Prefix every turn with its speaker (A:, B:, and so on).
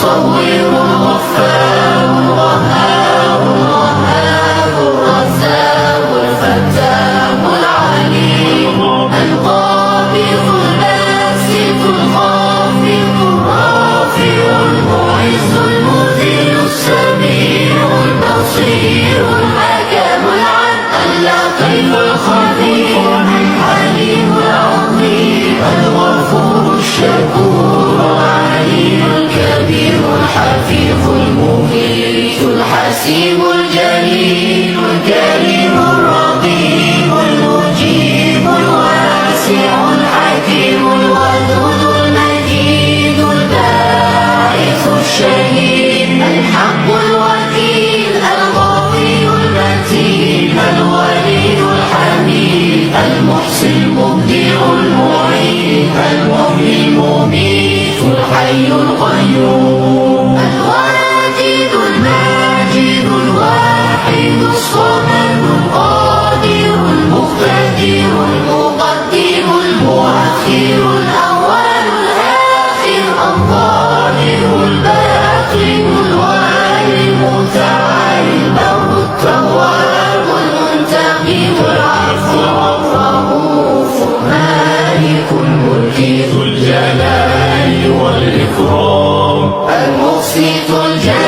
A: المصور الغفار الوهاب الوهاب الرزاق الفتاح العليم القابض الباسط الخافض الرافع المعز المذل السميع البصير الحكم العدل اللطيف الخبير الحليم العظيم الغفور الشكور العلي الكبير الحفيظ المميت الحسيب الجليل الكريم الرقيب المجيب الواسع الحكيم الودود المجيد الباعث الشهيد الحق الوكيل القوي المتين الولي الحميد المحسن المبدع المعيد المحيي المميت الحي القيوم الواجد الماجد الواحد الصمد القادر المقتدر المقدم المؤخر الأول الآخر الظاهر الباطن الوالي المتعال البر التواب المنتقم العفو الرؤوف مالك الملك ذو الجلال والإكرام المقسط الجلال